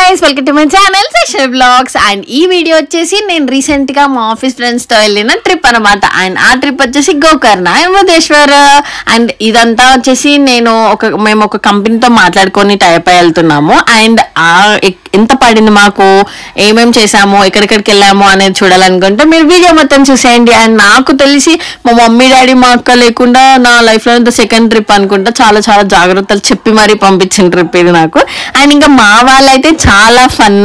guys, welcome to my channel Session Vlogs and ee video vachesi nenu recent ga ma office friends tho ellina trip anamata and aa trip vachesi Gokarna Murdeshwar and idantha vachesi nenu memo oka company tho maatladukoni type ayi veltunnamu and ఎంత పడింది మాకు ఏమేం చేసామో ఎక్కడికి వెళ్ళామో అనేది చూడాలనుకుంటే మీరు video మొత్తం చూసేయండి. అండ్ నాకు తెలిసి మా మమ్మీ డాడీ మా అక్క లేకుండా నా లైఫ్ లో ఇంత సెకండ్ ట్రిప్ అనుకుంటా చాలా చాలా జాగ్రత్తలు చెప్పి మరీ పంపించిన ట్రిప్ ఇది నాకు. అండ్ ఇంకా మా వాళ్ళైతే చాలా ఫన్,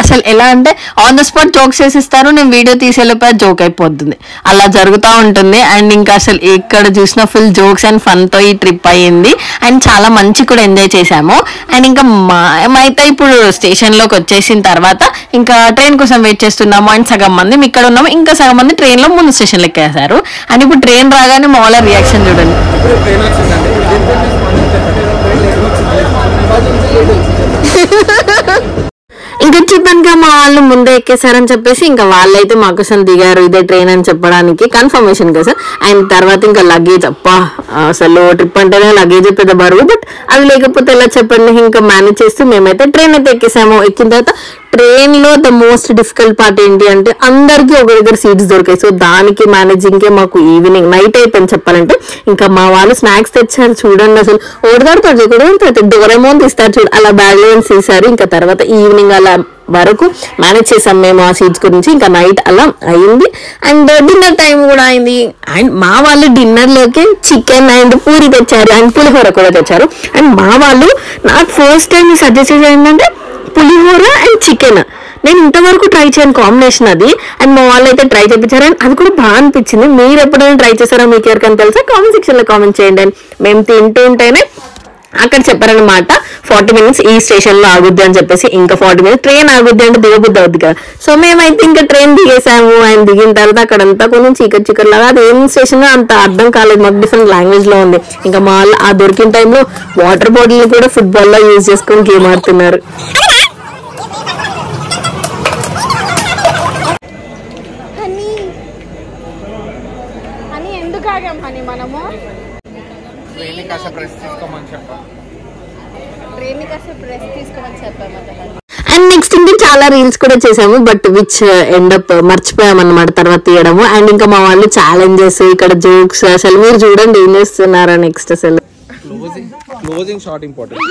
అసలు ఎలా అంటే ఆన్ ద స్పాట్ జోక్స్ చేసిస్తారు, నేను వీడియో తీసేలోపే జోక్ అయిపోతుంది, అలా జరుగుతూ ఉంటుంది. అండ్ ఇంకా అసలు ఎక్కడ చూసినా ఫుల్ జోక్స్ అండ్ ఫన్ తో ఈ ట్రిప్ అయ్యింది అండ్ చాలా మంచి కూడా ఎంజాయ్ చేసాము. అండ్ ఇంకా మేమైతే ఇప్పుడు స్టేషన్ లోకి వచ్చేసిన తర్వాత ఇంకా ట్రైన్ కోసం వెయిట్ చేస్తున్నాము. అండ్ సగం మంది ఇక్కడ ఉన్నాము, ఇంకా సగం మంది ట్రైన్ లో ముందు స్టేషన్ ఎక్కేసారు. అండ్ ఇప్పుడు ట్రైన్ రాగానే మా వాళ్ళ రియాక్షన్ చూడండి. ఇంకా చెప్పానుగా మా వాళ్ళు ముందే ఎక్కేసారని చెప్పేసి ఇంకా వాళ్ళైతే మా కోసం దిగారు ఇదే ట్రైన్ అని చెప్పడానికి కన్ఫర్మేషన్ కదా. అండ్ తర్వాత ఇంకా లగేజ్, అప్పా అసలు ట్రిప్ అంటేనే లగేజ్ పెద్ద బరువు, బట్ అది లేకపోతే ఎలా చెప్పండి, ఇంకా మేనేజ్ చేస్తూ మేమైతే ట్రైన్ అయితే ఎక్కేసాము. ఎక్కిన తర్వాత ట్రైన్ లో ద మోస్ట్ డిఫికల్ట్ పార్ట్ ఏంటి అంటే అందరికి ఒక దగ్గర సీట్స్ దొరికాయి. సో దానికి మేనేజింగ్ మాకు ఈవినింగ్ నైట్ అయిపోయింది చెప్పాలంటే. ఇంకా మా వాళ్ళు స్నాక్స్ తెచ్చారు చూడండి, అసలు ఓడదాడుతాడు డోరేమోన్ తీస్తారు చూడు, అలా బ్యాగ్ లో తీసారు. ఇంకా తర్వాత ఈవినింగ్ అలా వరకు మేనేజ్ చేసాం మేము ఆ సీట్స్ గురించి. ఇంకా నైట్ అలా అయింది అండ్ డిన్నర్ టైం కూడా అయింది. అండ్ మా వాళ్ళు డిన్నర్ లోకి చికెన్ అండ్ పూరి తెచ్చారు అండ్ పులిహోర కూడా తెచ్చారు. అండ్ మా వాళ్ళు నాకు ఫస్ట్ టైం సజెస్ట్ చేసేది ఏంటంటే పులిహోర అండ్ చికెన్. నేను ఇంతవరకు ట్రై చేయను కాంబినేషన్ అది, అండ్ మా వాళ్ళు అయితే ట్రై చేయించారు అండ్ అది కూడా బాగా అనిపించింది. మీరు ఎప్పుడైనా ట్రై చేశారో మీకు ఎవరికైనా తెలుసా కామెంట్ సెక్షన్ లో కామెంట్ చేయండి. అండ్ మేము తింటూ ఉంటేనే అక్కడ చెప్పారనమాట 40 minutes ఈ స్టేషన్ లో ఆగుద్ది అని చెప్పేసి. ఇంకా 40 minutes ట్రైన్ ఆగుద్ది అంటే దిగబుద్ది అవుద్ది కదా. సో మేమైతే ఇంకా ట్రైన్ దిగేసాము. అండ్ దిగిన తర్వాత అక్కడంతా కొంచెం చీకటి లాగా, అది ఏం స్టేషన్ అంత అర్థం కాలేదు మాకు, డిఫరెంట్ లాంగ్వేజ్ లో ఉంది. ఇంకా మా వాళ్ళు ఆ దొరికిన టైంలో వాటర్ బాటిల్ కూడా ఫుట్బాల్ లో యూజ్ చేసుకొని గేమ్ ఆడుతున్నారు. అండ్ నెక్స్ట్ ఇంకా చాలా రీల్స్ కూడా చేసాము, బట్ విచ్ ఎండ్ అప్ మర్చిపోయాం అన్నమాట తర్వాత తీయడము. అండ్ ఇంకా మా వాళ్ళు ఛాలెంజెస్, ఇక్కడ జోక్స్, అసలు మీరు చూడండి ఏం చేస్తున్నారా నెక్స్ట్. అసలు క్లోజింగ్ షాట్ ఇంపార్టెంట్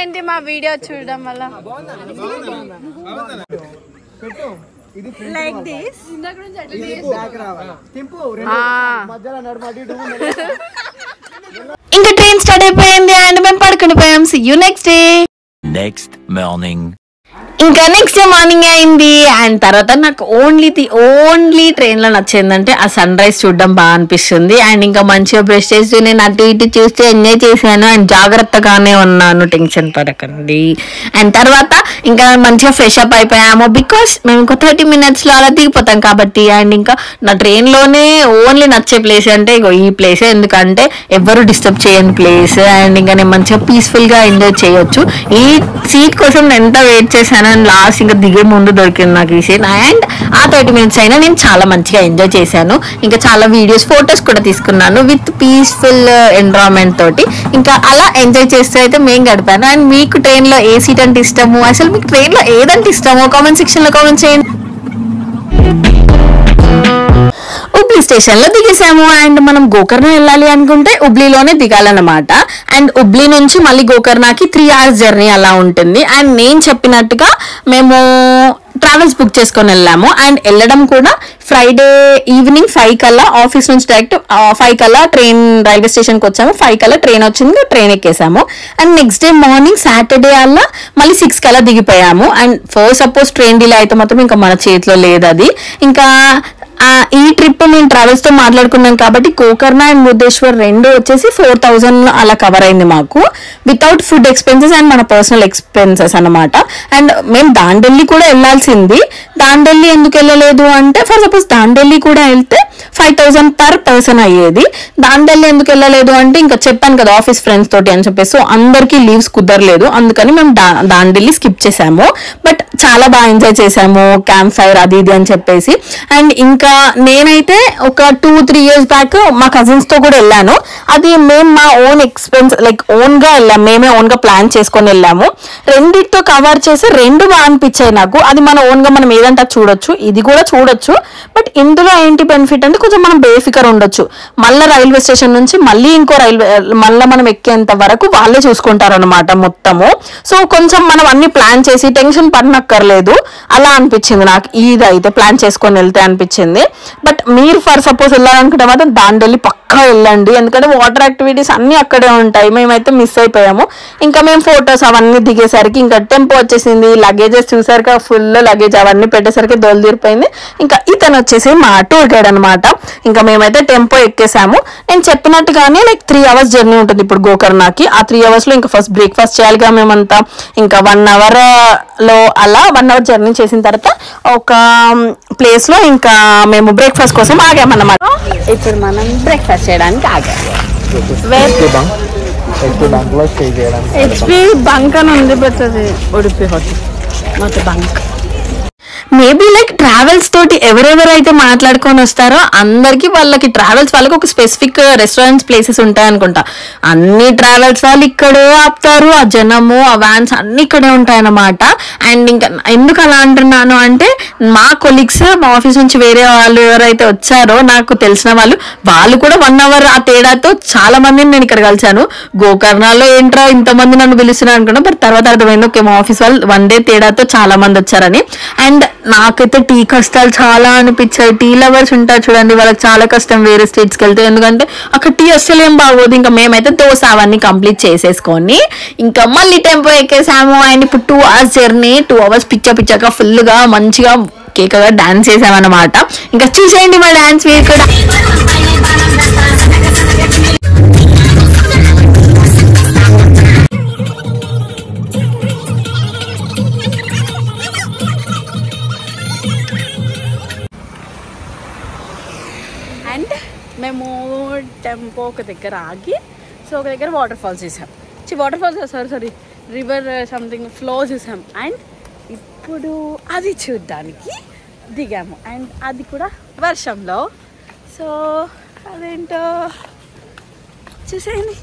ఏంటి మా వీడియో చూడడం వల్ల లైక్ దిస్ ఇంకా ట్రైన్ స్టార్ట్ అయిపోయింది అండ్ మేము పడుకుని పోయాం. See you next day. Next morning ఇంకా నెక్స్ట్ డే మార్నింగ్ అయింది. అండ్ తర్వాత నాకు ఓన్లీ ట్రైన్ లో నచ్చిందంటే ఆ సన్ రైజ్ చూడడం బాగా అనిపిస్తుంది. అండ్ ఇంకా మంచిగా బ్రష్ చేస్తూ నేను అటు ఇటు చూస్తూ ఎంజాయ్ చేశాను అండ్ జాగ్రత్తగానే ఉన్నాను, టెన్షన్ పడకండి. అండ్ తర్వాత ఇంకా మంచిగా ఫ్రెష్ అప్ అయిపోయాము, బికాస్ మేము ఇంకో 30 minutes లో అలా దిగిపోతాం కాబట్టి. అండ్ ఇంకా నా ట్రైన్ లోనే ఓన్లీ నచ్చే ప్లేస్ అంటే ఇగో ఈ ప్లేస్, ఎందుకంటే ఎవరు డిస్టర్బ్ చేయని ప్లేస్. అండ్ ఇంకా నేను మంచిగా పీస్ఫుల్ గా ఎంజాయ్ చేయొచ్చు. ఈ సీట్ కోసం నేను ఎంత వెయిట్ చేశాను అండ్ లాస్ట్ ఇంకా దిగే ముందు దొరికింది నాకు ఈ సీట్. అండ్ ఆ 30 minutes అయినా నేను చాలా మంచిగా ఎంజాయ్ చేశాను. ఇంకా చాలా వీడియోస్, ఫొటోస్ కూడా తీసుకున్నాను విత్ పీస్ఫుల్ ఎన్విరాన్మెంట్ తోటి. ఇంకా అలా ఎంజాయ్ చేస్తూ అయితే మేము గడిపాను. అండ్ మీకు ట్రైన్ లో ఏ సీట్ అంటే ఇష్టము, అసలు మీకు ట్రైన్ లో ఏదంటే ఇష్టమో కామెంట్ సెక్షన్ లో కామెంట్ చేయండి. ఉబ్లీ స్టేషన్ లో దిగేసాము అండ్ మనం గోకర్ణ వెళ్ళాలి అనుకుంటే ఉబ్లీలోనే దిగాలన్నమాట. అండ్ ఉబ్లీ నుంచి మళ్ళీ గోకర్ణకి 3 hours జర్నీ అలా ఉంటుంది. అండ్ నేను చెప్పినట్టుగా మేము ట్రావెల్స్ బుక్ చేసుకొని వెళ్ళాము. అండ్ వెళ్ళడం కూడా ఫ్రైడే ఈవినింగ్ 5 కల్లా ఆఫీస్ నుంచి డైరెక్ట్ 5 కల్లా ట్రైన్ రైల్వే స్టేషన్కి వచ్చాము. 5 కల్లా ట్రైన్ వచ్చింది, ట్రైన్ ఎక్కేసాము. And next day morning Saturday అలా మళ్ళీ 6 కల్లా దిగిపోయాము. And first suppose train delay అయితే మాత్రం ఇంకా మన చేతిలో లేదు అది. ఇంకా ఈ ట్రిప్ మేము ట్రావెల్స్ తో మాట్లాడుకున్నాం కాబట్టి గోకర్ణ అండ్ మురుడేశ్వర్ రెండు వచ్చేసి 4000 అలా కవర్ అయింది మాకు, వితౌట్ ఫుడ్ ఎక్స్పెన్సెస్ అండ్ మన పర్సనల్ ఎక్స్పెన్సెస్ అనమాట. అండ్ మేము దాండెల్లి కూడా వెళ్ళాల్సింది. దాండెల్లి ఎందుకు వెళ్ళలేదు అంటే, ఫర్ సపోజ్ దాండెల్లి కూడా వెళ్తే 5,000 per person అయ్యేది. దాండెల్లి ఎందుకు వెళ్ళలేదు అంటే ఇంకా చెప్పాను కదా ఆఫీస్ ఫ్రెండ్స్ తోటి అని చెప్పేసి, సో అందరికి లీవ్స్ కుదరలేదు, అందుకని మేము దాండెల్లి స్కిప్ చేసాము. బట్ చాలా బాగా ఎంజాయ్ చేసాము, క్యాంప్ ఫైర్ అది ఇది అని చెప్పేసి. అండ్ ఇంకా నేనైతే ఒక 2-3 years బ్యాక్ మా కజిన్స్ తో కూడా వెళ్ళాను. అది మేము మా ఓన్ ఎక్స్పెన్స్ లైక్ ఓన్ గా వెళ్ళాము, మేమే ఓన్ గా ప్లాన్ చేసుకొని వెళ్ళాము. రెండిటితో కవర్ చేసి రెండు బాగా అనిపించాయి నాకు. అది మన ఓన్ గా మనం ఏదంటే చూడొచ్చు, ఇది కూడా చూడొచ్చు. బట్ ఇందులో ఏంటి బెనిఫిట్ అంటే కొంచెం మనం బేఫికర్ ఉండొచ్చు. మళ్ళీ రైల్వే స్టేషన్ నుంచి మళ్ళీ ఇంకో మళ్ళీ మనం ఎక్కేంత వరకు వాళ్ళే చూసుకుంటారు అనమాట మొత్తము. సో కొంచెం మనం అన్ని ప్లాన్ చేసి టెన్షన్ పడనక్కర్లేదు, అలా అనిపించింది నాకు. ఇది అయితే ప్లాన్ చేసుకొని వెళ్తే అనిపించింది. బట్ మీరు ఫర్ సపోజ్ వెళ్ళాలనుకుంటే మాత్రం దాండెల్లి పక్కా వెళ్ళండి, ఎందుకంటే వాటర్ యాక్టివిటీస్ అన్ని అక్కడే ఉంటాయి. మేమైతే మిస్ అయిపోయాము. ఇంకా మేము ఫొటోస్ అవన్నీ దిగేసరికి ఇంకా టెంపో వచ్చేసింది. లగేజెస్ చూసారు, ఫుల్ లగేజ్ అవన్నీ పెట్టేసరికి దోలు తీరిపోయింది. ఇంకా ఇతను వచ్చేసి మా టూర్ గైడ్ అనమాట. ఇంకా మేమైతే టెంపో ఎక్కేసాము. నేను చెప్పినట్టుగానే లైక్ 3 hours జర్నీ ఉంటుంది ఇప్పుడు గోకర్ణకి. ఆ 3 hours లో ఇంకా ఫస్ట్ బ్రేక్ఫాస్ట్ చేయాలిగా మేమంతా. ఇంకా 1 hour లో అలా 1 hour జర్నీ చేసిన తర్వాత ఒక ప్లేస్ లో ఇంకా మేము బ్రేక్ఫాస్ట్ కోసం ఆగామన్నమాట. ఇప్పుడు మనం బ్రేక్ఫాస్ట్ చేయడానికి ఆగాము. హెచ్పి బంక్ అని ఉంది, పెద్దది ఉడిపి హోటల్ మొత్తం బంక్. మేబీ లైక్ ట్రావెల్స్ తోటి ఎవరెవరైతే మాట్లాడుకొని వస్తారో అందరికి వాళ్ళకి ట్రావెల్స్ వాళ్ళకి ఒక స్పెసిఫిక్ రెస్టారెంట్స్ ప్లేసెస్ ఉంటాయి అనుకుంటా. అన్ని ట్రావెల్స్ వాళ్ళు ఇక్కడే ఆపుతారు, ఆ జనము ఆ వ్యాన్స్ అన్ని ఇక్కడే ఉంటాయన్నమాట. అండ్ ఇంకా ఎందుకు అలా అంటున్నాను అంటే మా కొలీగ్స్ మా ఆఫీస్ నుంచి వేరే వాళ్ళు ఎవరైతే వచ్చారో నాకు తెలిసిన వాళ్ళు కూడా 1 hour ఆ తేడాతో చాలా మందిని నేను ఇక్కడ కలిసాను. గోకర్ణలో ఏంట్రా ఇంతమంది నన్ను పిలుస్తున్నారు అనుకున్నా, బట్ తర్వాత అర్థమైంది ఓకే మా ఆఫీస్ వాళ్ళు 1 day తేడాతో చాలా మంది వచ్చారని. అండ్ నాకైతే టీ కష్టాలు చాలా అనిపించాయి. టీ లవర్స్ ఉంటారు చూడండి, వాళ్ళకి చాలా కష్టం వేరే స్టేట్స్కి వెళ్తే, ఎందుకంటే అక్కడ టీ అస్సలు ఏం బాగోదు. ఇంకా మేమైతే దోశ అవన్నీ కంప్లీట్ చేసేసుకొని ఇంకా మళ్ళీ టెంపో ఎక్కేసాము. అండ్ ఇప్పుడు 2 hours జర్నీ, 2 hours పిచ్చగా ఫుల్ గా మంచిగా కేకగా డాన్స్ చేసామన్నమాట. ఇంకా చూసేయండి మా డాన్స్ మీరు కూడా. అండ్ మేము టెంపో ఒక దగ్గర ఆగి, సో ఒక దగ్గర వాటర్ ఫాల్స్ చూసాం. Waterfalls sorry river something flow చూసాం. అండ్ ఇప్పుడు అది చూడ్డానికి దిగాము. అండ్ అది కూడా వర్షంలో. సో అదేంటో చూసేయండి.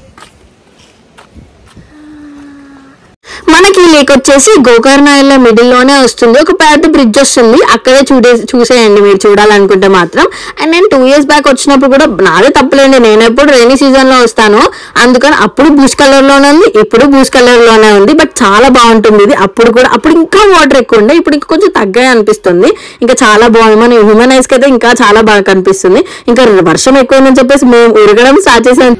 మనకి లేక్ వచ్చేసి గోకర్ణ మిడిల్ లోనే వస్తుంది, ఒక పెద్ద బ్రిడ్జ్ వస్తుంది, అక్కడే చూసేయండి మీరు చూడాలనుకుంటే మాత్రం. అండ్ నేను 2 years బ్యాక్ వచ్చినప్పుడు కూడా నాదే తప్పలేండి, నేను ఎప్పుడు రైనీ సీజన్ లో వస్తాను, అందుకని అప్పుడు బూస్ట్ కలర్ లోనే ఉంది, ఇప్పుడు బూస్ట్ కలర్ లోనే ఉంది. బట్ చాలా బాగుంటుంది ఇది. అప్పుడు ఇంకా వాటర్ ఎక్కువ ఉండే, ఇప్పుడు ఇంకా కొంచెం తగ్గాయి అనిపిస్తుంది. ఇంకా చాలా బాగుంది, మన హ్యూమన్ ఐస్ కి అయితే ఇంకా చాలా బాగా కనిపిస్తుంది. ఇంకా వర్షం ఎక్కువ ఉందని చెప్పేసి మేము ఉరగడం స్టార్ట్ చేసాం.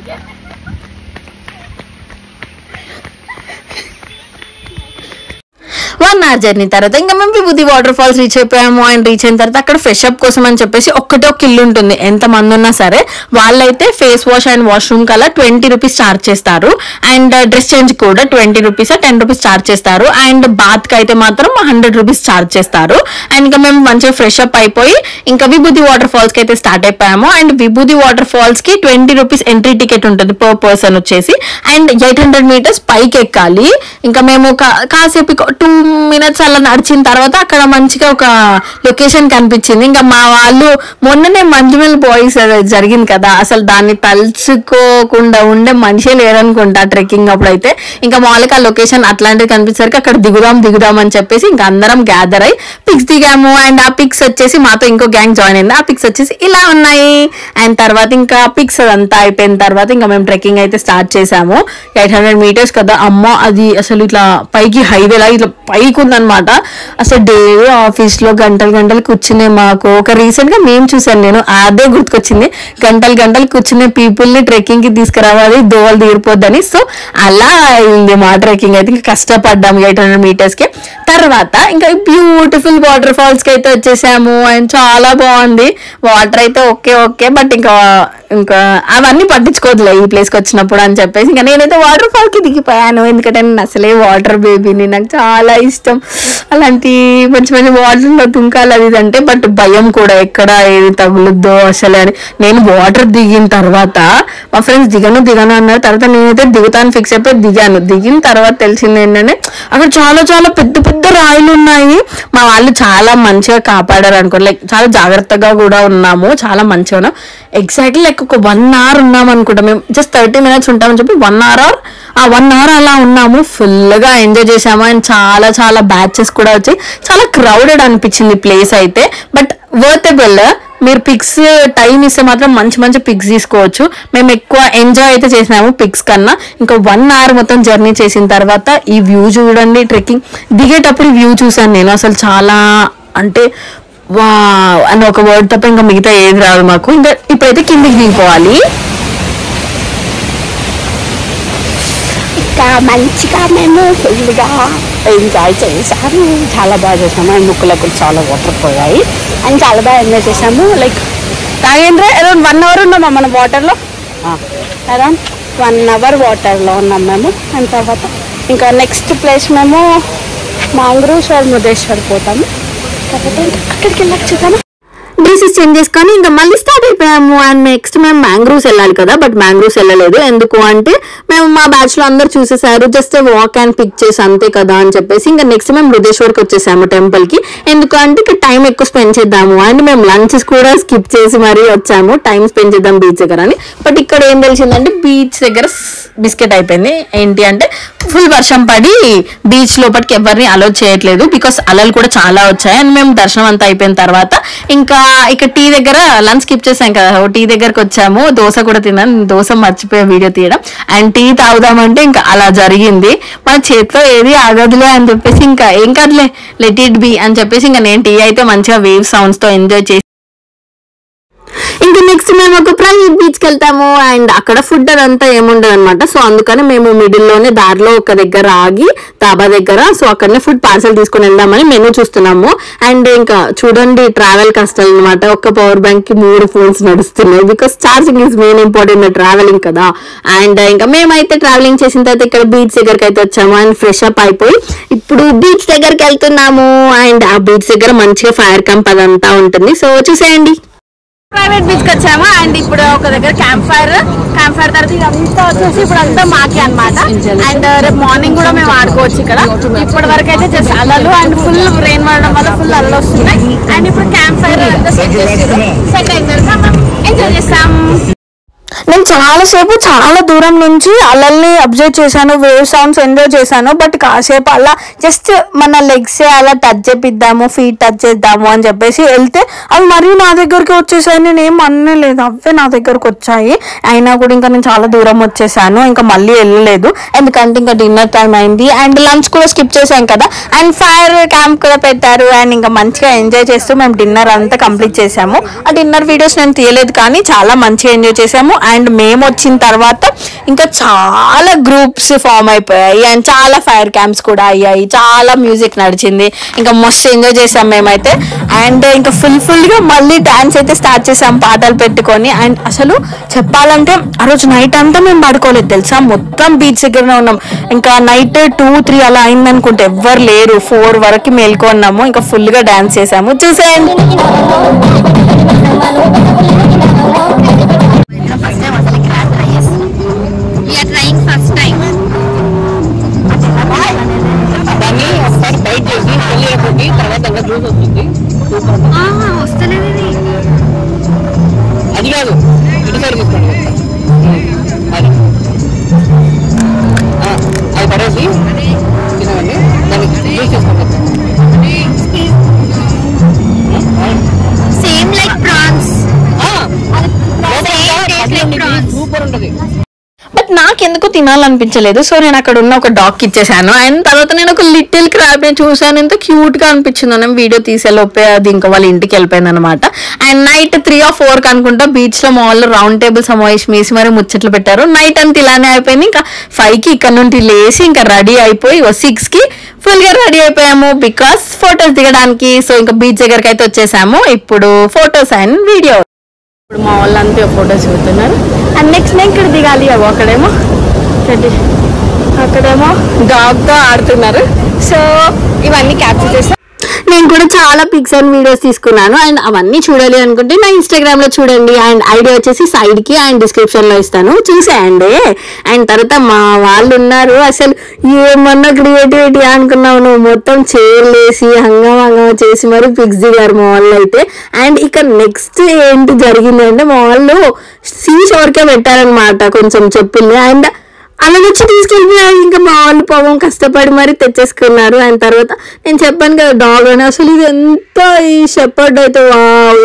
1 hour జర్నీ తర్వాత ఇంకా మేము విభూతి వాటర్ ఫాల్స్ రీచ్ అయిపోయాము. అండ్ రీచ్ అయిన తర్వాత అక్కడ ఫ్రెష్ అప్ కోసం అని చెప్పేసి ఒక ఇల్లు ఉంటుంది, ఎంత మంది ఉన్నా సరే వాళ్ళైతే ఫేస్ వాష్ అండ్ వాష్రూమ్ కల్లా 20 rupees ఛార్జ్ చేస్తారు. అండ్ డ్రెస్ చేంజ్ కూడా 20 rupees 10 rupees ఛార్జ్ చేస్తారు. అండ్ బాత్ కి అయితే మాత్రం 100 rupees ఛార్జ్ చేస్తారు. అండ్ ఇంకా మేము మంచిగా ఫ్రెష్ అప్ అయిపోయి ఇంకా విభూతి వాటర్ ఫాల్స్ కి అయితే స్టార్ట్ అయిపోయాము. అండ్ విభూతి వాటర్ ఫాల్స్ కి 20 rupees ఎంట్రీ టికెట్ ఉంటుంది పర్ పర్సన్ వచ్చేసి. అండ్ 800 meters పైకి ఎక్కాలి. ఇంకా మేము కాసేపు 2 minutes అలా నడిచిన తర్వాత అక్కడ మంచిగా ఒక లొకేషన్ కనిపించింది. ఇంకా మా వాళ్ళు మొన్ననే మంజుమల్ బాయ్స్ జరిగింది కదా, అసలు దాన్ని తలుచుకోకుండా ఉండే మనిషే లేరనుకుంటా ట్రెక్కింగ్ అప్పుడు. అయితే ఇంకా మామూలుగా ఆ లొకేషన్ అట్లాంటిది కనిపించేసరికి అక్కడ దిగుదాం అని చెప్పేసి ఇంకా అందరం గ్యాదర్ అయ్యి పిక్స్ దిగాము. అండ్ ఆ పిక్స్ వచ్చేసి మాతో ఇంకో గ్యాంగ్ జాయిన్ అయింది. ఆ పిక్స్ వచ్చేసి ఇలా ఉన్నాయి. అండ్ తర్వాత ఇంకా పిక్స్ అదంతా అయిపోయిన తర్వాత ఇంకా మేము ట్రెక్కింగ్ అయితే స్టార్ట్ చేసాము. 800 meters కదా, అమ్మో అది అసలు ఇట్లా పైకి హైవేలా ఇట్లా పైకి ఉందనమాట. అసలు డైలీ ఆఫీస్ లో గంటలు కూర్చునే మాకు ఒక రీసెంట్ గా మేము చూసాను, నేను అదే గుర్తుకొచ్చింది, గంటలు కూర్చునే పీపుల్ ని ట్రెక్కింగ్ కి తీసుకురావాలి, దోవలు తీరిపోద్దని. సో అలా అయింది మా ట్రెక్కింగ్ అయితే. ఇంకా కష్టపడ్డాము 800 meters కి. తర్వాత ఇంకా బ్యూటిఫుల్ వాటర్ ఫాల్స్ కి అయితే వచ్చేసాము. అండ్ చాలా బాగుంది వాటర్ అయితే ఓకే బట్ ఇంకా ఇంకా అవన్నీ పట్టించుకోవద్దులే ఈ ప్లేస్కి వచ్చినప్పుడు అని చెప్పేసి ఇంకా నేనైతే వాటర్ ఫాల్కి దిగిపోయాను. ఎందుకంటే నేను అసలే వాటర్ బేబీని, నాకు చాలా ఇష్టం అలాంటి మంచి మంచి వాటర్లో తుంకాలి అది అంటే. బట్ భయం కూడా ఎక్కడ ఏది తగులుద్దో అసలే అని. నేను వాటర్ దిగిన తర్వాత మా ఫ్రెండ్స్ దిగను అన్నారు. తర్వాత నేనైతే దిగుతాను ఫిక్స్ అయిపోయి దిగాను. దిగిన తర్వాత తెలిసింది ఏంటంటే అక్కడ చాలా చాలా పెద్ద పెద్ద రాయిలు ఉన్నాయి. మా వాళ్ళు చాలా మంచిగా కాపాడారు అనుకో, లైక్ చాలా జాగ్రత్తగా కూడా ఉన్నాము, చాలా మంచిగా ఉన్నాం. ఎగ్జాక్ట్లీ లైక్ ఒక 1 hour ఉన్నాం అనుకుంటాం. మేము జస్ట్ 30 minutes ఉంటామని చెప్పి 1 hour అలా ఉన్నాము. ఫుల్గా ఎంజాయ్ చేసాము. అండ్ చాలా చాలా బ్యాచెస్ కూడా వచ్చాయి. చాలా క్రౌడెడ్ అనిపించింది ప్లేస్ అయితే. But worthable. మీరు పిక్స్ టైం ఇస్తే మాత్రం మంచి మంచి పిక్స్ తీసుకోవచ్చు. మేము ఎక్కువ ఎంజాయ్ అయితే చేసినాము పిక్స్ కన్నా. ఇంకా 1 hour మొత్తం జర్నీ చేసిన తర్వాత ఈ వ్యూ చూడండి. ట్రెక్కింగ్ దిగేటప్పుడు వ్యూ చూసాను నేను. అసలు చాలా అంటే వా అని ఒక వర్డ్ తప్ప ఇంకా మిగతా ఏది రాదు మాకు. ఇంకా ఇప్పుడైతే కిందికి దిగిపోవాలి. ఇంకా మంచిగా మేము ఫుల్గా ఎంజాయ్ చేసాము. చాలా బాగా చేసాము. అండ్ ముక్కులకు చాలా వాటర్ పోయాయి అండ్ చాలా బాగా ఎంజాయ్ చేసాము. లైక్ తాగేంద్రే అరౌండ్ 1 hour ఉన్నామా మనం వాటర్లో. అరౌండ్ 1 hour వాటర్లో ఉన్నాం మేము. అండ్ తర్వాత ఇంకా నెక్స్ట్ ప్లేస్ మేము మాంగ్రూవ్స్ ఆర్ ముదేశ్వర్ పోతాము. కాబట్టి అక్కడికి వెళ్ళాక చూద్దాము. డ్రెస్సెస్ చేంజ్ చేసుకొని ఇంకా మళ్ళీ స్టార్ట్ అయిపోయాము. అండ్ నెక్స్ట్ మేము మ్యాంగ్రూవ్స్ వెళ్ళాలి కదా, బట్ మ్యాంగ్రూవ్స్ వెళ్ళలేదు. ఎందుకు అంటే మేము మా బ్యాచ్ లో అందరు చూసేసారు, జస్ట్ వాక్ అండ్ పిక్ చేసి అంతే కదా అని చెప్పేసి ఇంకా నెక్స్ట్ మేము బృహదేశ్వర్కి వచ్చేసాము టెంపుల్ కి. ఎందుకు అంటే ఇక్కడ టైం ఎక్కువ స్పెండ్ చేద్దాము. అండ్ మేము లంచెస్ కూడా స్కిప్ చేసి మరీ వచ్చాము, టైం స్పెండ్ చేద్దాం బీచ్ దగ్గర అని. బట్ ఇక్కడ ఏం తెలిసిందంటే బీచ్ దగ్గర బిస్కెట్ అయిపోయింది. ఏంటి అంటే ఫుల్ వర్షం పడి బీచ్ లోపలికి ఎవరిని అలౌ చేయట్లేదు, బికాస్ అలలు కూడా చాలా వచ్చాయి. అండ్ మేము దర్శనం అంతా అయిపోయిన తర్వాత ఇంకా ఇక్కడ టీ దగ్గర లంచ్ స్కిప్ చేసాం కదా, టీ దగ్గరకు వచ్చాము. దోశ కూడా తిన్నాను, దోశ మర్చిపోయా వీడియో తీయడం. అండ్ టీ తాగుదామంటే ఇంకా అలా జరిగింది. మన చేతిలో ఏది ఆగదులే అని చెప్పేసి ఇంకా ఏం కాదులే లెట్ ఇట్ బి అని చెప్పేసి ఇంకా నేను టీ అయితే మంచిగా వేవ్ సౌండ్స్ తో ఎంజాయ్ చేసి ఇంకా నెక్స్ట్ మేము ఒక ప్రైవేట్ బీచ్కి వెళ్తాము. అండ్ అక్కడ ఫుడ్ అదంతా ఏముండదు అనమాట. సో అందుకని మేము మిడిల్లోనే దారిలో ఒక దగ్గర ఆగి తాబా దగ్గర, సో అక్కడనే ఫుడ్ పార్సల్ తీసుకుని వెళ్దామని మెనూ చూస్తున్నాము. అండ్ ఇంకా చూడండి ట్రావెల్ కష్టాలు అనమాట. ఒక్క పవర్ బ్యాంక్ కి 3 phones నడుస్తున్నాయి, because charging is main important travelling కదా. అండ్ ఇంకా మేమైతే ట్రావెలింగ్ చేసిన తర్వాత ఇక్కడ బీచ్ దగ్గరికి అయితే వచ్చాము. అండ్ ఫ్రెష్ అప్ అయిపోయి ఇప్పుడు బీచ్ దగ్గరికి వెళ్తున్నాము. అండ్ ఆ బీచ్ దగ్గర మంచిగా ఫైర్ క్యాంప్ అదంతా ఉంటుంది, సో చూసేయండి. ప్రైవేట్ బీచ్ కి వచ్చాము. అండ్ ఇప్పుడు ఒక దగ్గర క్యాంప్ ఫైర్ తర్వాత ఇదంతా వచ్చేసి ఇప్పుడు అంతా మాకే అనమాట. అండ్ రేపు మార్నింగ్ కూడా మేము ఆడుకోవచ్చు ఇక్కడ. ఇప్పటి వరకు అయితే జస్ట్ అలలు అండ్ ఫుల్ రెయిన్ పడడం వల్ల ఫుల్ అలలు వస్తున్నాయి. అండ్ ఇప్పుడు క్యాంప్ ఫైర్ అంతా సెట్ అయిన తర్వాత మేము ఎంజాయ్ చేస్తాం. నేను చాలాసేపు చాలా దూరం నుంచి అలల్ని అబ్జర్వ్ చేశాను, వేవ్ సౌండ్స్ ఎంజాయ్ చేశాను. బట్ కాసేపు అలా జస్ట్ మన లెగ్స్ అలా టచ్ చేపిద్దాము, ఫీట్ టచ్ చేద్దాము అని చెప్పేసి వెళ్తే అవి మరీ నా దగ్గరికి వచ్చేసాయి. నేను ఏం అనలేదు, అవే నా దగ్గరకు వచ్చాయి. అయినా కూడా ఇంకా నేను చాలా దూరం వచ్చేసాను, ఇంకా మళ్ళీ వెళ్ళలేదు. ఎందుకంటే ఇంకా డిన్నర్ టైం అయింది. అండ్ లంచ్ కూడా స్కిప్ చేసాం కదా. అండ్ ఫైర్ క్యాంప్ కూడా పెట్టారు. అండ్ ఇంకా మంచిగా ఎంజాయ్ చేస్తూ మేము డిన్నర్ అంతా కంప్లీట్ చేసాము. ఆ డిన్నర్ వీడియోస్ నేను తీయలేదు, కానీ చాలా మంచిగా ఎంజాయ్ చేసాము. అండ్ మేము వచ్చిన తర్వాత ఇంకా చాలా గ్రూప్స్ ఫామ్ అయిపోయాయి. అండ్ చాలా ఫైర్ క్యాంప్స్ కూడా అయ్యాయి, చాలా మ్యూజిక్ నడిచింది. ఇంకా మస్తు ఎంజాయ్ చేసాం మేమైతే. అండ్ ఇంకా ఫుల్గా మళ్ళీ డాన్స్ అయితే స్టార్ట్ చేసాం పాటలు పెట్టుకొని. అండ్ అసలు చెప్పాలంటే ఆ రోజు నైట్ అంతా మేము పడుకోలేదు తెలుసా, మొత్తం బీచ్ దగ్గరనే ఉన్నాం. ఇంకా నైట్ 2-3 అలా అయిందనుకుంటే ఎవ్వరు లేరు. 4 వరకు మేల్కొన్నాము. ఇంకా ఫుల్గా డాన్స్ చేసాము, చూసేయండి. అది కాదు ఇటు సైడ్ తీసుకోండి, అది పడేసి తినవండి, దాన్ని యూజ్ చేసుకోండి. సేమ్ లైక్ ప్రాన్స్, సూపర్ ఉంటుంది. బట్ నాకెందుకు తినాలనిపించలేదు. సో నేను అక్కడ ఉన్న ఒక డాగ్ ఇచ్చేసాను. అండ్ తర్వాత నేను ఒక లిటిల్ క్రాబ్ ని చూసాను, ఎంత క్యూట్ గా అనిపించింది. నేను వీడియో తీసేలోపే అది ఇంకా వాళ్ళ ఇంటికి వెళ్ళిపోయింది అనమాట. అండ్ నైట్ 3 or 4 అనుకుంటా బీచ్ లో మాల్ రౌండ్ టేబుల్ సమావేశం వేసి మరి ముచ్చట్లు పెట్టారు. నైట్ అంతా ఇలానే అయిపోయింది. ఇంకా 5కి ఇక్కడ నుండి లేసి ఇంకా రెడీ అయిపోయి 6కి ఫుల్ గా రెడీ అయిపోయాము, బికాస్ ఫొటోస్ దిగడానికి. సో ఇంకా బీచ్ దగ్గరికి అయితే వచ్చేసాము. ఇప్పుడు ఫొటోస్ అండ్ వీడియో. ఇప్పుడు మా వాళ్ళంతా ఫోటోస్ దిగుతున్నారు. అండ్ నెక్స్ట్ నేను ఇక్కడ దిగాలి. అక్కడేమో డాగ్తో ఆడుతున్నారు. సో ఇవన్నీ క్యాప్చర్ చేస్తాను. నేను కూడా చాలా పిక్స్ అండ్ వీడియోస్ తీసుకున్నాను. అండ్ అవన్నీ చూడాలి అనుకుంటే నా ఇన్స్టాగ్రామ్ లో చూడండి. అండ్ ఐడి వచ్చేసి సైడ్ కి అండ్ డిస్క్రిప్షన్ లో ఇస్తాను, చూసేయండి. అండ్ తర్వాత మా వాళ్ళు ఉన్నారు, అసలు ఏమన్నా క్రియేటివిటీ అనుకున్నావు నువ్వు, మొత్తం చైర్లేసి హంగామా చేసి మరి పిక్స్ దిగారు మా వాళ్ళు అయితే. అండ్ ఇక నెక్స్ట్ ఏంటి జరిగింది అంటే మా వాళ్ళు సీ షోర్కే పెట్టారనమాట కొంచెం చెప్పింది. అండ్ అలా వచ్చి తీసుకెళ్ళిపోయారు. ఇంకా మా వాళ్ళు పాపం కష్టపడి మరి తెచ్చేసుకున్నారు. అండ్ తర్వాత నేను చెప్పాను కదా డాగ్ అని, అసలు ఇది ఎంత ఈ షెపర్డ్ అయితే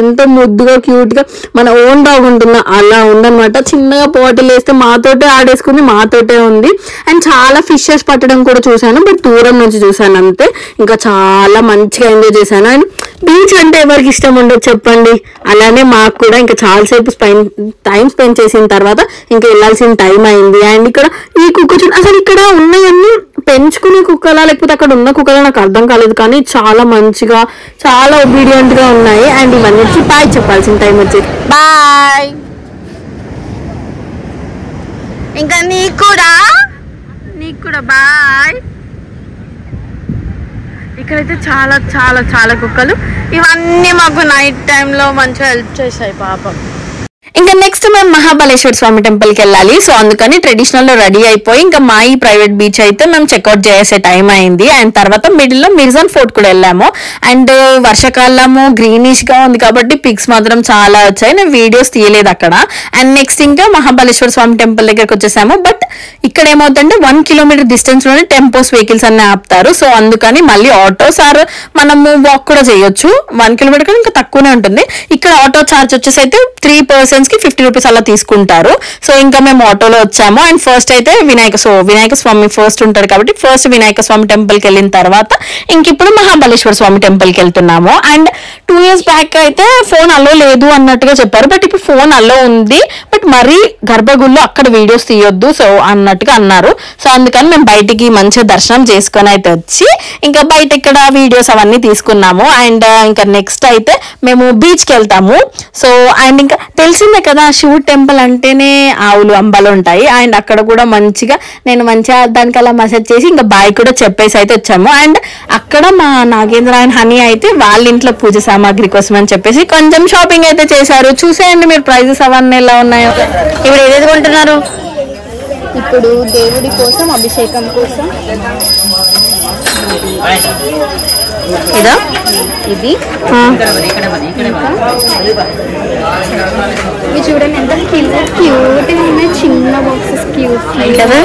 ఎంత ముద్దుగా క్యూట్ గా మన ఓన్ డాగ్ ఉంటుందో అలా ఉందన్నమాట. చిన్నగా బాటిల్ వేస్తే మాతోటే ఆడేసుకుంది, మాతోటే ఉంది. అండ్ చాలా ఫిషెస్ పట్టడం కూడా చూశాను, బట్ దూరం నుంచి చూశాను అంతే. ఇంకా చాలా మంచిగా ఎంజాయ్ చేశాను. అండ్ బీచ్ అంటే ఎవరికి ఇష్టం ఉండదు చెప్పండి, అలానే మాకు కూడా ఇంకా చాలాసేపు టైం స్పెండ్ చేసిన తర్వాత ఇంకా వెళ్ళాల్సిన టైం అయింది. అండ్ ఇక్కడ ఈ కుక్క అసలు ఇక్కడ ఉన్నాయన్నీ పెంచుకునే కుక్కలా లేకపోతే అక్కడ ఉన్న కుక్కలా నాకు అర్థం కాలేదు, కానీ చాలా మంచిగా చాలా ఒబీడియంట్ గా ఉన్నాయి. అండ్ ఇవన్నీ బాయ్ చెప్పాల్సిన టైం వచ్చేది. బాయ్. ఇంకా నీకు కూడా బాయ్. ఇక్కడైతే చాలా చాలా చాలా కుక్కలు. ఇవన్నీ మాకు నైట్ టైంలో మంచిగా హెల్ప్ చేశాయి పాపం. ఇంకా నెక్స్ట్ మేము మహాబలేశ్వర స్వామి టెంపుల్ కి వెళ్ళాలి. సో అందుకని ట్రెడిషనల్ లో రెడీ అయిపోయి ఇంకా మా ఈ ప్రైవేట్ బీచ్ అయితే మేము చెక్అౌట్ చేసే టైం అయింది. అండ్ తర్వాత మిడిల్ లో మిర్జాన్ ఫోర్ట్ కూడా వెళ్ళాము. అండ్ వర్షాకాలము గ్రీనిష్ గా ఉంది కాబట్టి పిక్స్ మాత్రం చాలా వచ్చాయి, నేను వీడియోస్ తీయలేదు అక్కడ. అండ్ నెక్స్ట్ ఇంకా మహాబలేశ్వర స్వామి టెంపుల్ దగ్గరకు వచ్చేసాము. బట్ ఇక్కడ ఏమవుతుందంటే 1 కిలోమీటర్ డిస్టెన్స్ లోనే టెంపోస్ వెహికల్స్ అన్ని ఆపుతారు. సో అందుకని మళ్ళీ ఆటోస్ ఆర్ మనము వాక్ కూడా చేయొచ్చు. 1 కిలోమీటర్ కూడా ఇంకా తక్కువనే ఉంటుంది. ఇక్కడ ఆటో చార్జ్ వచ్చేసి అయితే 3 persons కి 50 రూపీస్ అలా తీసుకుంటారు. సో ఇంకా మేము ఆటోలో వచ్చాము. అండ్ ఫస్ట్ అయితే వినాయక స్వామి ఫస్ట్ ఉంటారు కాబట్టి ఫస్ట్ వినాయక స్వామి టెంపుల్ కి వెళ్ళిన తర్వాత ఇంక ఇప్పుడు మహాబలేశ్వర స్వామి టెంపుల్ కి వెళ్తున్నాము. అండ్ 2 years బ్యాక్ అయితే ఫోన్ అలో లేదు అన్నట్టుగా చెప్పారు, బట్ ఇప్పుడు ఫోన్ అలో ఉంది. బట్ మరీ గర్భగుడిలో అక్కడ వీడియోస్ తీయొద్దు సో అన్నట్టుగా అన్నారు. సో అందుకని మేము బయటికి మంచిగా దర్శనం చేసుకొని అయితే వచ్చి ఇంకా బయట ఇక్కడ వీడియోస్ అవన్నీ తీసుకున్నాము. అండ్ ఇంకా నెక్స్ట్ అయితే మేము బీచ్ కి వెళ్తాము. సో అండ్ ఇంకా తెలిసిందే కదా శివుడు టెంపుల్ అంటేనే ఆవులు అంబాలు ఉంటాయి. అండ్ అక్కడ కూడా నేను మంచిగా దానికి అలా మసాజ్ చేసి ఇంకా బాయ్ కూడా చెప్పేసి అయితే వచ్చాము. అండ్ అక్కడ మా నాగేంద్ర అండ్ హనీ అయితే వాళ్ళ ఇంట్లో పూజ సామాగ్రి కోసం అని చెప్పేసి కొంచెం షాపింగ్ అయితే చేశారు. చూసేయండి మీరు ప్రైజెస్ అవన్నీ ఎలా ఉన్నాయో. ఇప్పుడు ఏదైతే కొంటున్నారు? ఇప్పుడు దేవుడి కోసం అభిషేకం కోసం ఇదా ఇది చూడండి ఎంత క్యూట్ ఉన్నాయి, చిన్న బాక్సెస్ క్యూట్ కదా.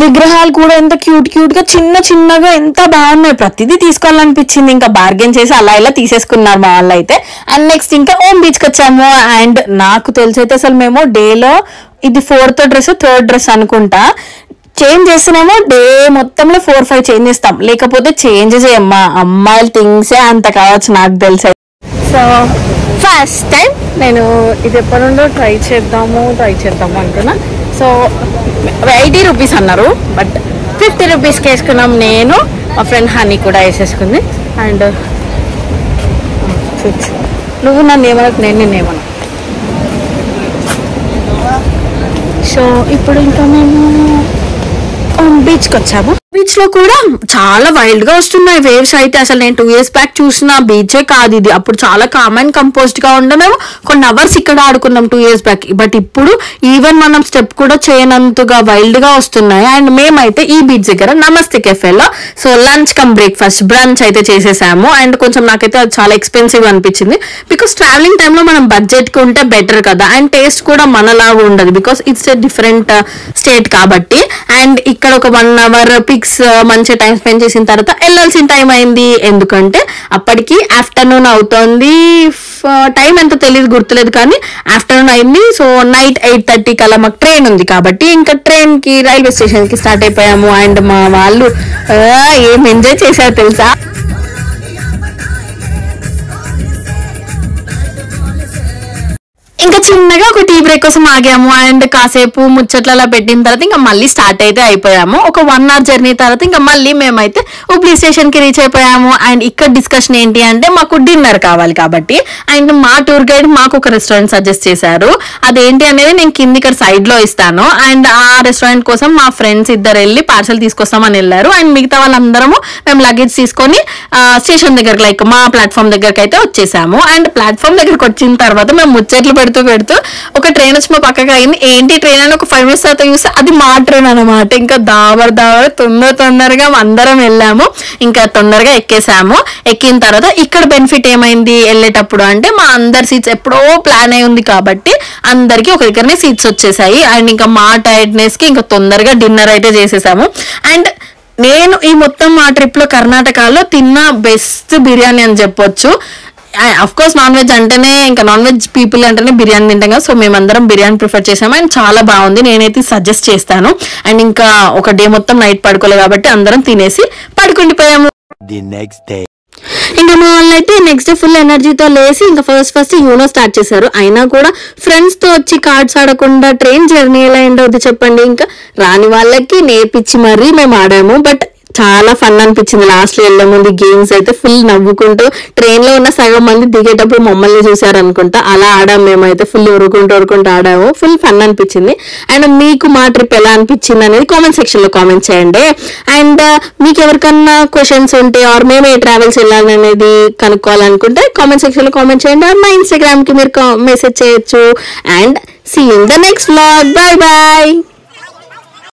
విగ్రహాలు కూడా ఎంత క్యూట్ గా చిన్నగా ఎంత బాగున్నాయి. ప్రతిదీ తీసుకోవాలనిపించింది. ఇంకా బార్గెన్ చేసి అలా ఇలా తీసేసుకున్నారు మా వాళ్ళు అయితే. అండ్ నెక్స్ట్ ఇంకా ఓం బీచ్ కి వచ్చాము. అండ్ నాకు తెలిసి అయితే అసలు మేము డేలో ఇది 4th డ్రెస్ 3rd డ్రెస్ అనుకుంటా చేంజ్ చేస్తున్నామో. డే మొత్తంలో 4-5 చేంజ్ చేస్తాం, లేకపోతే చేంజ్ చేయమ్మా. అమ్మాయిల థింగ్సే అంత కావచ్చు నాకు తెలిసి. సో ఫస్ట్ టైం నేను ఇది ఎప్పటి నుండో ట్రై చేద్దాము అనుకున్నా. సో 80 రూపీస్ అన్నారు, బట్ 50 రూపీస్కి వేసుకున్నాం. నేను మా ఫ్రెండ్ హనీ కూడా వేసేసుకుంది. అండ్ నువ్వు నన్ను ఏమనకు, నేను నిన్నేమన్నా. సో ఇప్పుడు ఇంకా మేము బీచ్కి వచ్చాము. బీచ్ లో కూడా చాలా వైల్డ్ గా వస్తున్నాయి వేవ్స్ అయితే. అసలు నేను 2 years బ్యాక్ చూసిన బీచే కాదు ఇది. అప్పుడు చాలా కామ్ అండ్ కంపోజ్డ్ గా ఉండనేమో, కొన్ని అవర్స్ ఇక్కడ ఆడుకున్నాం 2 years బ్యాక్. బట్ ఇప్పుడు ఈవెన్ మనం స్టెప్ కూడా చేయనంతగా వైల్డ్ గా వస్తున్నాయి. అండ్ మేమైతే ఈ బీచ్ దగ్గర నమస్తే కెఫేలో so lunch come breakfast brunch అయితే చేసేసాము. అండ్ కొంచెం నాకైతే అది చాలా ఎక్స్పెన్సివ్ అనిపించింది, బికాస్ ట్రావెలింగ్ టైంలో మనం బడ్జెట్ కి ఉంటే బెటర్ కదా. అండ్ టేస్ట్ కూడా మనలాగా ఉండదు, because it's a different state కాబట్టి. అండ్ ఇక్కడ ఒక 1 hour మంచి టైం స్పెండ్ చేసిన తర్వాత వెళ్ళాల్సిన టైం అయింది. ఎందుకంటే అప్పటికి ఆఫ్టర్నూన్ అవుతోంది. టైం ఎంత తెలియదు, గుర్తులేదు, కానీ ఆఫ్టర్నూన్ అయింది. సో నైట్ 8:30 కల్లా మాకు ట్రైన్ ఉంది కాబట్టి ఇంకా ట్రైన్ కి రైల్వే స్టేషన్ కి స్టార్ట్ అయిపోయాము. అండ్ మా వాళ్ళు ఏం ఎంజాయ్ చేశారు తెలుసా. ఇంకా చిన్నగా ఒక టీ బ్రేక్ కోసం ఆగాము అండ్ కాసేపు ముచ్చట్లలో పెట్టిన తర్వాత ఇంకా మళ్ళీ స్టార్ట్ అయితే అయిపోయాము. ఒక 1 hour జర్నీ తర్వాత ఇంకా మళ్ళీ మేమైతే హుబ్లీ స్టేషన్ కి రీచ్ అయిపోయాము. అండ్ ఇక్కడ డిస్కషన్ ఏంటి అంటే మాకు డిన్నర్ కావాలి కాబట్టి అండ్ మా టూర్ గైడ్ మాకు ఒక రెస్టారెంట్ సజెస్ట్ చేశారు. అదేంటి అనేది నేను కింద ఇక్కడ సైడ్ లో ఇస్తాను. అండ్ ఆ రెస్టారెంట్ కోసం మా ఫ్రెండ్స్ ఇద్దరు వెళ్ళి పార్సల్ తీసుకొస్తామని వెళ్ళారు. అండ్ మిగతా వాళ్ళందరము మేము లగేజ్ తీసుకొని స్టేషన్ దగ్గరకు లైక్ మా ప్లాట్ఫామ్ దగ్గరకు అయితే వచ్చేసాము. అండ్ ప్లాట్ఫామ్ దగ్గరకు వచ్చిన తర్వాత మేము ముచ్చట్లు పెడుతూ ఒక ట్రైన్ వచ్చి మా పక్కగా అయింది. ఏంటి ట్రైన్ అని ఒక 5 minutes తర్వాత చూస్తే అది మా ట్రైన్ అనమాట. ఇంకా తొందరగా అందరం వెళ్ళాము. ఇంకా తొందరగా ఎక్కేసాము. ఎక్కిన తర్వాత ఇక్కడ బెనిఫిట్ ఏమైంది వెళ్ళేటప్పుడు అంటే మా అందరి సీట్స్ ఎప్పుడో ప్లాన్ అయి ఉంది కాబట్టి అందరికి ఒక దగ్గరనే సీట్స్ వచ్చేసాయి. అండ్ ఇంకా మా టైర్డ్నెస్ కి ఇంకా తొందరగా డిన్నర్ అయితే చేసేసాము. అండ్ నేను ఈ మొత్తం మా ట్రిప్ లో కర్ణాటకలో తిన్న బెస్ట్ బిర్యానీ అని చెప్పొచ్చు. అఫ్ కోర్స్ నాన్ వెజ్ అంటేనే ఇంకా నాన్ వెజ్ పీపుల్ అంటేనే బిర్యానీ తింటాం కదా. సో మేమందరం బిర్యానీ ప్రిఫర్ చేసాము. అండ్ చాలా బాగుంది. నేనైతే సజెస్ట్ చేస్తాను. అండ్ ఇంకా ఒక డే మొత్తం నైట్ పడుకోలేదు కాబట్టి అందరం తినేసి పడుకుండిపోయాము. ఇంకా మా వాళ్ళు అయితే నెక్స్ట్ డే ఫుల్ ఎనర్జీతో లేసి ఇంకా ఫస్ట్ యూనో స్టార్ట్ చేశారు. అయినా కూడా ఫ్రెండ్స్ తో వచ్చి కార్డ్స్ ఆడకుండా ట్రైన్ జర్నీ ఎలా ఎండవుద్ది చెప్పండి. ఇంకా రాని వాళ్ళకి నేర్పించి మరీ మేము ఆడాము. బట్ చాలా ఫన్ అనిపించింది. లాస్ట్ లో వెళ్ళే ముందు గేమ్స్ అయితే ఫుల్ నవ్వుకుంటూ ట్రైన్ లో ఉన్న సగం మంది దిగేటప్పుడు మమ్మల్ని చూసారు అనుకుంటా. అలా ఆడాము. మేమైతే ఫుల్ ఉరుకుంటూ ఆడాము. ఫుల్ ఫన్ అనిపించింది. అండ్ మీకు మా ట్రిప్ ఎలా అనిపించింది అనేది కామెంట్ సెక్షన్ లో కామెంట్ చేయండి. అండ్ మీకు ఎవరికన్నా క్వశ్చన్స్ ఉంటే ఆర్ మేము ఏ ట్రావెల్స్ వెళ్ళాలనేది కనుక్కోవాలనుకుంటే కామెంట్ సెక్షన్ లో కామెంట్ చేయండి. ఆర్ మా ఇన్స్టాగ్రామ్ కి మీరు మెసేజ్ చేయొచ్చు. And see you in the next vlog. Bye bye.